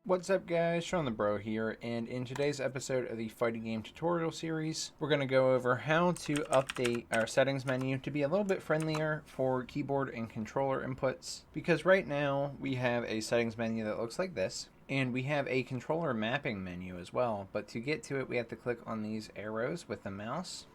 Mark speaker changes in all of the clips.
Speaker 1: What's up guys, Shawnthebro here, and in today's episode of the fighting game tutorial series, we're going to go over how to update our settings menu to be a little bit friendlier for keyboard and controller inputs, because right now we have a settings menu that looks like this, and we have a controller mapping menu as well, but to get to it we have to click on these arrows with the mouse.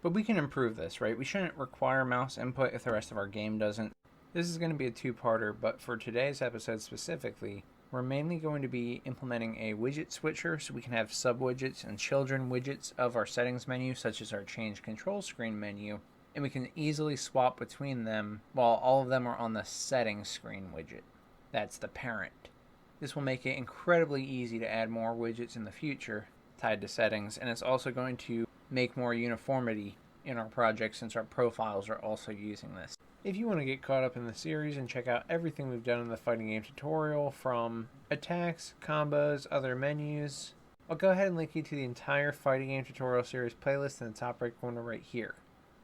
Speaker 1: But we can improve this, right? We shouldn't require mouse input if the rest of our game doesn't. This is going to be a two-parter, but for today's episode specifically, we're mainly going to be implementing a widget switcher so we can have sub-widgets and children widgets of our settings menu, such as our change control screen menu, and we can easily swap between them while all of them are on the settings screen widget. That's the parent. This will make it incredibly easy to add more widgets in the future tied to settings, and it's also going to make more uniformity in our project since our profiles are also using this. If you want to get caught up in the series and check out everything we've done in the fighting game tutorial, from attacks, combos, other menus, I'll go ahead and link you to the entire fighting game tutorial series playlist in the top right corner right here.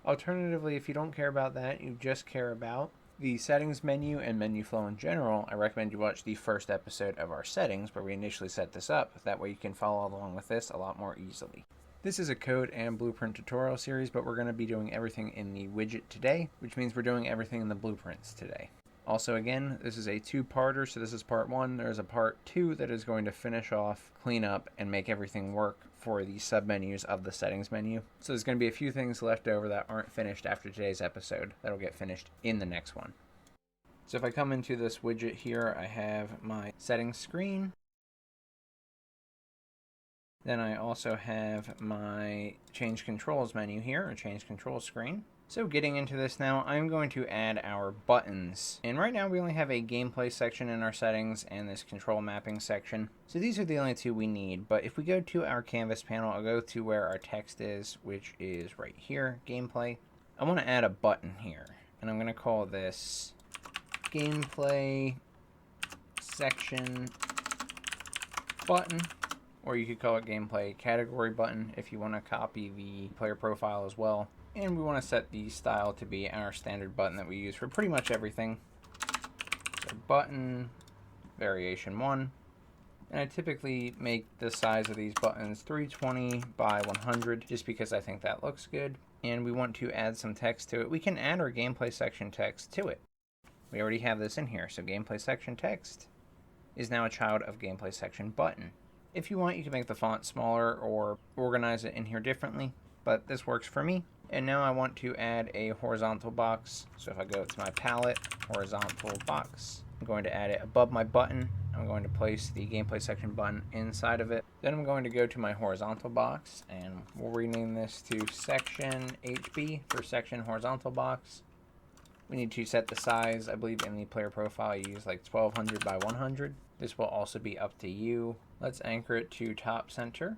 Speaker 1: Alternatively, if you don't care about that, you just care about the settings menu and menu flow in general, I recommend you watch the first episode of our settings where we initially set this up. That way you can follow along with this a lot more easily. This is a code and blueprint tutorial series, but we're going to be doing everything in the widget today, which means we're doing everything in the blueprints today. Also, again, this is a two-parter, so this is part one. There's a part two that is going to finish off, clean up, and make everything work for the submenus of the settings menu. So there's going to be a few things left over that aren't finished after today's episode that'll get finished in the next one. So if I come into this widget here, I have my settings screen. Then I also have my change controls menu here, or change control screen. So getting into this now, I'm going to add our buttons. And right now we only have a gameplay section in our settings and this control mapping section. So these are the only two we need, but if we go to our canvas panel, I'll go to where our text is, which is right here, gameplay. I want to add a button here, and I'm going to call this gameplay section button. Or you could call it gameplay category button if you want to copy the player profile as well. And we want to set the style to be our standard button that we use for pretty much everything. So button, variation 1. And I typically make the size of these buttons 320 by 100 just because I think that looks good. And we want to add some text to it. We can add our gameplay section text to it. We already have this in here, so gameplay section text is now a child of gameplay section button. If you want, you can make the font smaller or organize it in here differently, but this works for me. And now I want to add a horizontal box. So if I go to my palette, horizontal box, I'm going to add it above my button. I'm going to place the gameplay section button inside of it. Then I'm going to go to my horizontal box, and we'll rename this to section HB for section horizontal box. We need to set the size. I believe in the player profile you use like 1200 by 100. This will also be up to you. Let's anchor it to top center.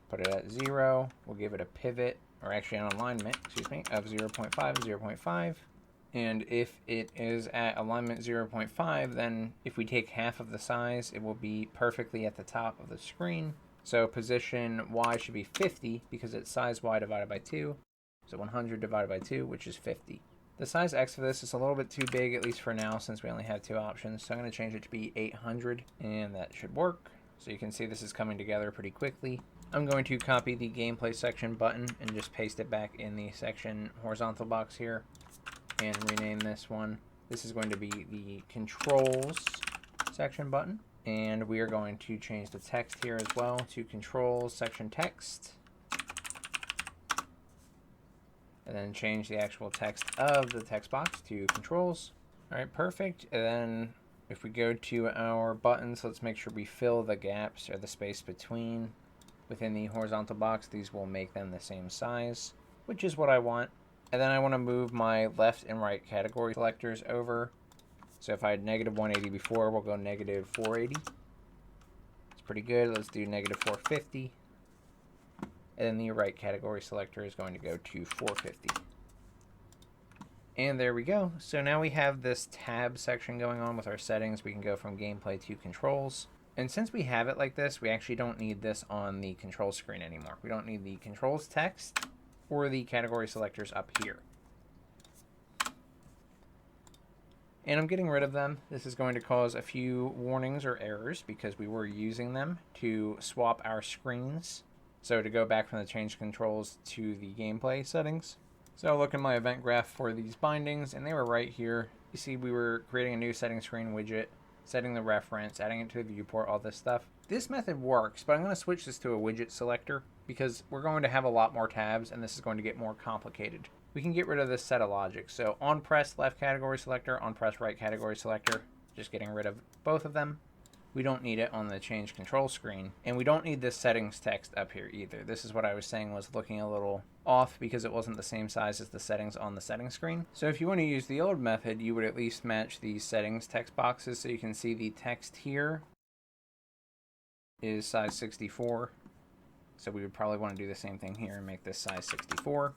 Speaker 1: Put it at 0. We'll give it a pivot, or actually an alignment, excuse me, of 0.5, 0.5. And if it is at alignment 0.5, then if we take half of the size, it will be perfectly at the top of the screen. So position Y should be 50 because it's size Y divided by 2. So 100 divided by 2, which is 50. The size X of this is a little bit too big, at least for now, since we only have two options. So I'm going to change it to be 800, and that should work. So you can see this is coming together pretty quickly. I'm going to copy the gameplay section button and just paste it back in the section horizontal box here and rename this one. This is going to be the controls section button. And we are going to change the text here as well to controls section text. And then change the actual text of the text box to controls. All right, perfect. And then if we go to our buttons, let's make sure we fill the gaps or the space between within the horizontal box. These will make them the same size, which is what I want. And then I want to move my left and right category selectors over. So if I had negative 180 before, we'll go negative 480. It's pretty good. Let's do negative 450. And then the right category selector is going to go to 450. And there we go. So now we have this tab section going on with our settings. We can go from gameplay to controls. And since we have it like this, we actually don't need this on the control screen anymore. We don't need the controls text or the category selectors up here. And I'm getting rid of them. This is going to cause a few warnings or errors because we were using them to swap our screens. So to go back from the change controls to the gameplay settings. So look in my event graph for these bindings, and they were right here. You see we were creating a new setting screen widget, setting the reference, adding it to a viewport, all this stuff. This method works, but I'm going to switch this to a widget selector because we're going to have a lot more tabs and this is going to get more complicated. We can get rid of this set of logic. So on press left category selector, on press right category selector, just getting rid of both of them. We don't need it on the change control screen. And we don't need this settings text up here either. This is what I was saying was looking a little off because it wasn't the same size as the settings on the settings screen. So if you want to use the old method, you would at least match these settings text boxes so you can see the text here is size 64. So we would probably want to do the same thing here and make this size 64.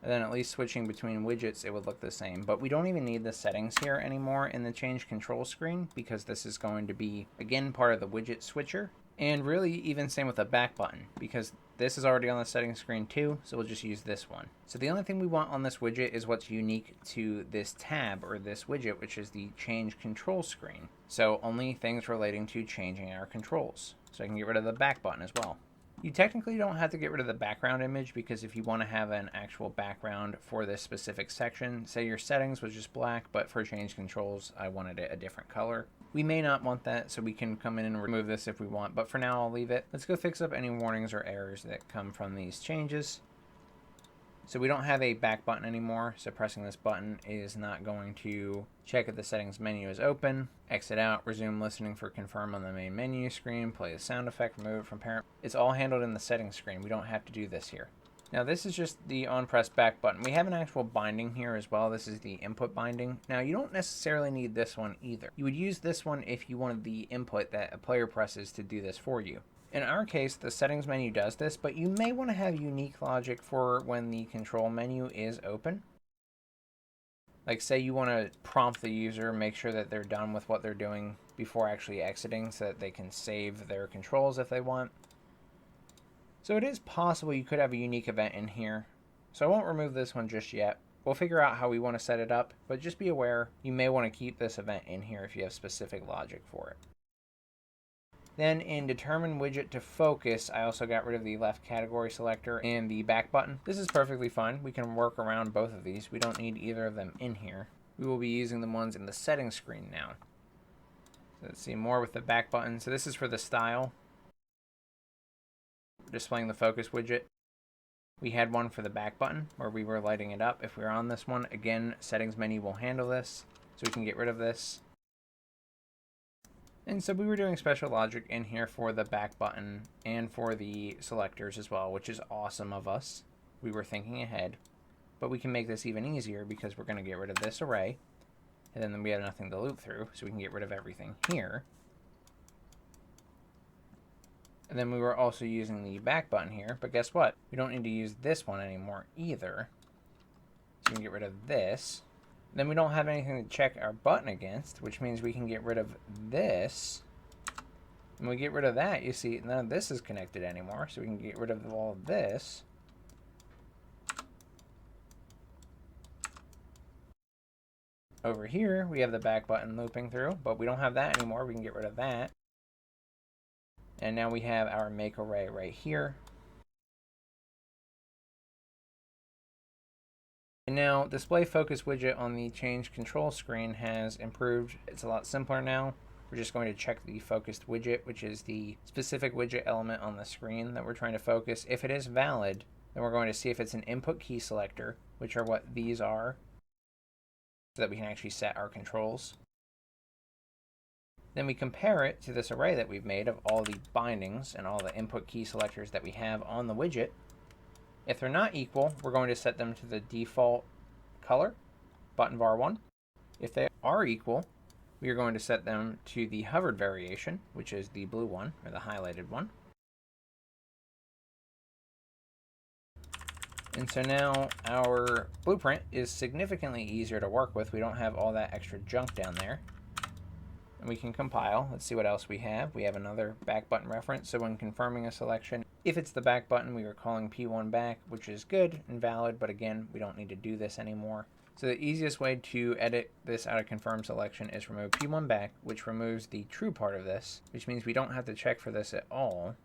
Speaker 1: And then at least switching between widgets, it would look the same. But we don't even need the settings here anymore in the change control screen because this is going to be, again, part of the widget switcher. And really even same with the back button because this is already on the settings screen too, so we'll just use this one. So the only thing we want on this widget is what's unique to this tab or this widget, which is the change control screen. So only things relating to changing our controls. So I can get rid of the back button as well. You technically don't have to get rid of the background image because if you want to have an actual background for this specific section, say your settings was just black, but for change controls, I wanted it a different color. We may not want that, so we can come in and remove this if we want, but for now I'll leave it. Let's go fix up any warnings or errors that come from these changes. So we don't have a back button anymore, so pressing this button is not going to check if the settings menu is open, exit out, resume listening for confirm on the main menu screen, play a sound effect, remove it from parent. It's all handled in the settings screen. We don't have to do this here. Now this is just the on press back button. We have an actual binding here as well. This is the input binding. Now you don't necessarily need this one either. You would use this one if you wanted the input that a player presses to do this for you. In our case, the settings menu does this, but you may want to have unique logic for when the control menu is open. Like say you want to prompt the user, make sure that they're done with what they're doing before actually exiting so that they can save their controls if they want. So it is possible you could have a unique event in here. So I won't remove this one just yet. We'll figure out how we want to set it up, but just be aware you may want to keep this event in here if you have specific logic for it. Then in determine widget to focus, I also got rid of the left category selector and the back button. This is perfectly fine. We can work around both of these. We don't need either of them in here. We will be using the ones in the settings screen now. So let's see more with the back button. So this is for the style. Displaying the focus widget. We had one for the back button where we were lighting it up. If we're on this one, again, settings menu will handle this. So we can get rid of this. And so we were doing special logic in here for the back button and for the selectors as well, which is awesome of us. We were thinking ahead. But we can make this even easier because we're going to get rid of this array. And then we have nothing to loop through, so we can get rid of everything here. And then we were also using the back button here, but guess what? We don't need to use this one anymore either. So we can get rid of this. Then we don't have anything to check our button against, which means we can get rid of this. When we get rid of that, you see none of this is connected anymore, so we can get rid of all of this. Over here, we have the back button looping through, but we don't have that anymore. We can get rid of that. And now we have our make array right here. And now display focus widget on the change control screen has improved. It's a lot simpler now. We're just going to check the focused widget, which is the specific widget element on the screen that we're trying to focus. If it is valid, then we're going to see if it's an input key selector, which are what these are, so that we can actually set our controls. Then we compare it to this array that we've made of all the bindings and all the input key selectors that we have on the widget. If they're not equal, we're going to set them to the default color, button var 1. If they are equal, we are going to set them to the hovered variation, which is the blue one, or the highlighted one. And so now our blueprint is significantly easier to work with. We don't have all that extra junk down there. And we can compile. Let's see what else we have. We have another back button reference. So when confirming a selection, If it's the back button, we are calling P1 back, which is good and valid, but again, we don't need to do this anymore. So the easiest way to edit this out of confirm selection is remove P1 back, which removes the true part of this, which means we don't have to check for this at all.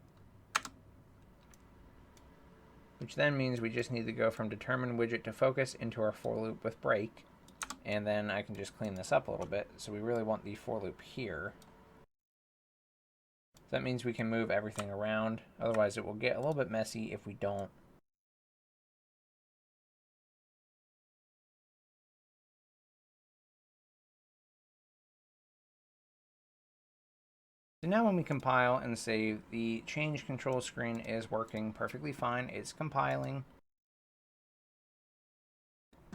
Speaker 1: Which then means we just need to go from determine widget to focus into our for loop with break. And then I can just clean this up a little bit. So we really want the for loop here. That means we can move everything around. Otherwise, it will get a little bit messy if we don't. So now when we compile and save, the change control screen is working perfectly fine. It's compiling.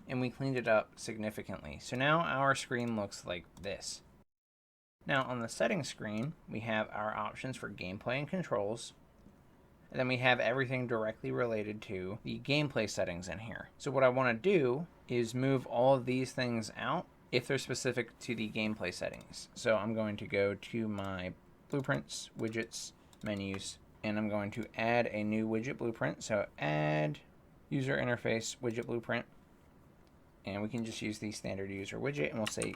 Speaker 1: And we cleaned it up significantly. So now our screen looks like this. Now on the settings screen, we have our options for gameplay and controls. And then we have everything directly related to the gameplay settings in here. So what I want to do is move all of these things out if they're specific to the gameplay settings. So I'm going to go to my blueprints, widgets, menus, and I'm going to add a new widget blueprint. So add user interface widget blueprint. And we can just use the standard user widget and we'll say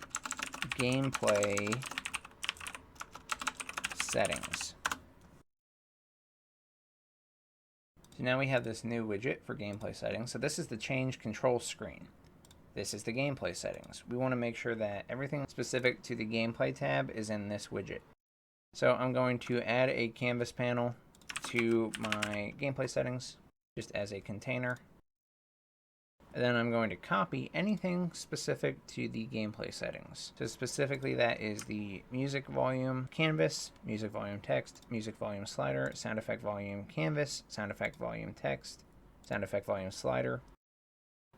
Speaker 1: gameplay settings. So now we have this new widget for gameplay settings. So this is the change control screen. This is the gameplay settings. We want to make sure that everything specific to the gameplay tab is in this widget. So I'm going to add a canvas panel to my gameplay settings just as a container. And then I'm going to copy anything specific to the gameplay settings. So specifically that is the music volume canvas, music volume text, music volume slider, sound effect volume canvas, sound effect volume text, sound effect volume slider,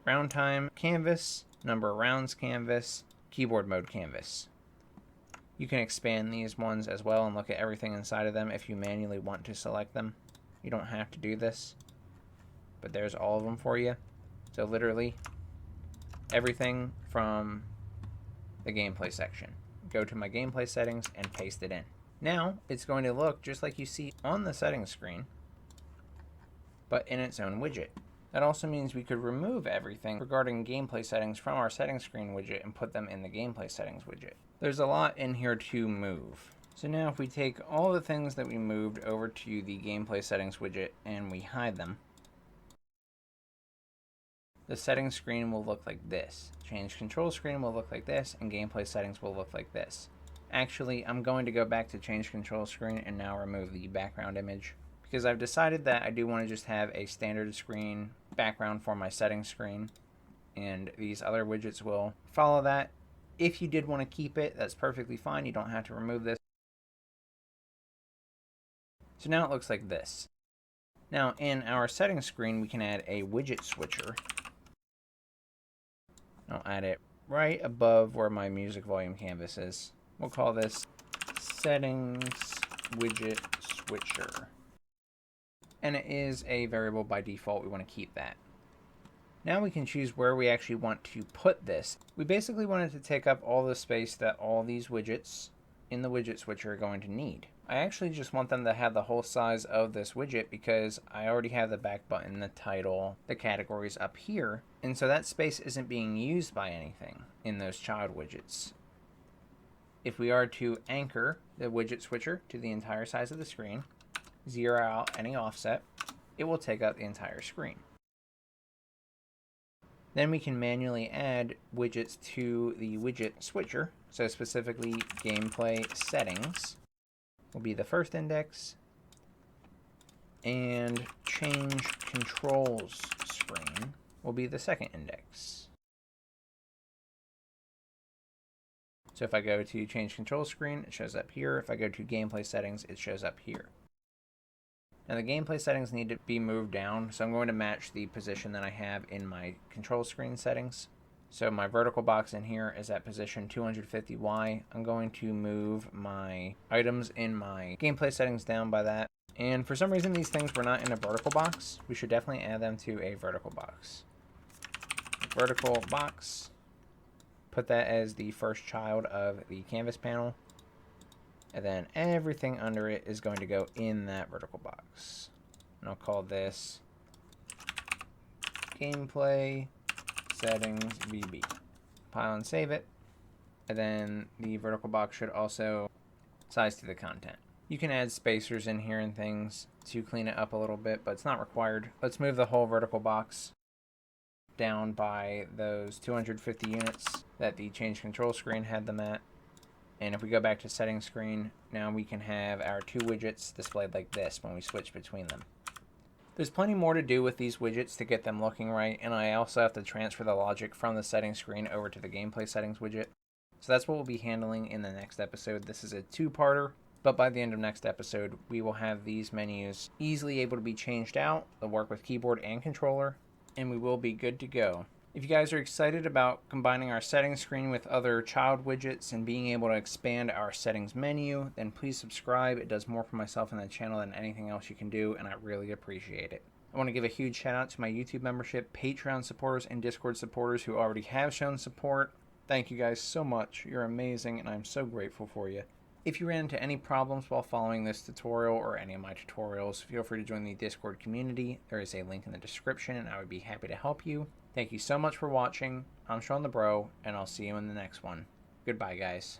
Speaker 1: round time canvas, number of rounds canvas, keyboard mode canvas. You can expand these ones as well and look at everything inside of them if you manually want to select them. You don't have to do this, but there's all of them for you. So literally everything from the gameplay section. Go to my gameplay settings and paste it in. Now it's going to look just like you see on the settings screen, but in its own widget. That also means we could remove everything regarding gameplay settings from our settings screen widget and put them in the gameplay settings widget. There's a lot in here to move. So now if we take all the things that we moved over to the gameplay settings widget and we hide them, the settings screen will look like this. Change control screen will look like this, and gameplay settings will look like this. Actually, I'm going to go back to change control screen and now remove the background image because I've decided that I do want to just have a standard screen background for my settings screen, and these other widgets will follow that. If you did want to keep it, that's perfectly fine. You don't have to remove this. So now it looks like this. Now in our settings screen, we can add a widget switcher. I'll add it right above where my music volume canvas is. We'll call this Settings Widget Switcher. And it is a variable by default. We want to keep that. Now we can choose where we actually want to put this. We basically wanted to take up all the space that all these widgets in the widget switcher are going to need. I actually just want them to have the whole size of this widget because I already have the back button, the title, the categories up here, and so that space isn't being used by anything in those child widgets. If we are to anchor the widget switcher to the entire size of the screen, zero out any offset, it will take up the entire screen. Then we can manually add widgets to the widget switcher, so specifically gameplay settings will be the first index, and change controls screen will be the second index. So if I go to change control screen, it shows up here. If I go to gameplay settings, it shows up here. Now the gameplay settings need to be moved down, so I'm going to match the position that I have in my control screen settings. So my vertical box in here is at position 250Y. I'm going to move my items in my gameplay settings down by that. And for some reason these things were not in a vertical box. We should definitely add them to a vertical box. Vertical box. Put that as the first child of the canvas panel. And then everything under it is going to go in that vertical box. And I'll call this gameplay settings VB. Compile and save it. And then the vertical box should also size to the content. You can add spacers in here and things to clean it up a little bit, but it's not required. Let's move the whole vertical box down by those 250 units that the change control screen had them at. And if we go back to settings screen, now we can have our two widgets displayed like this when we switch between them. There's plenty more to do with these widgets to get them looking right, and I also have to transfer the logic from the settings screen over to the gameplay settings widget. So that's what we'll be handling in the next episode. This is a two-parter, but by the end of next episode, we will have these menus easily able to be changed out. They'll work with keyboard and controller, and we will be good to go. If you guys are excited about combining our settings screen with other child widgets and being able to expand our settings menu, then please subscribe. It does more for myself and the channel than anything else you can do, and I really appreciate it. I want to give a huge shout out to my YouTube membership, Patreon supporters, and Discord supporters who already have shown support. Thank you guys so much. You're amazing, and I'm so grateful for you. If you ran into any problems while following this tutorial or any of my tutorials, feel free to join the Discord community. There is a link in the description, and I would be happy to help you. Thank you so much for watching. I'm Shawnthebro, and I'll see you in the next one. Goodbye, guys.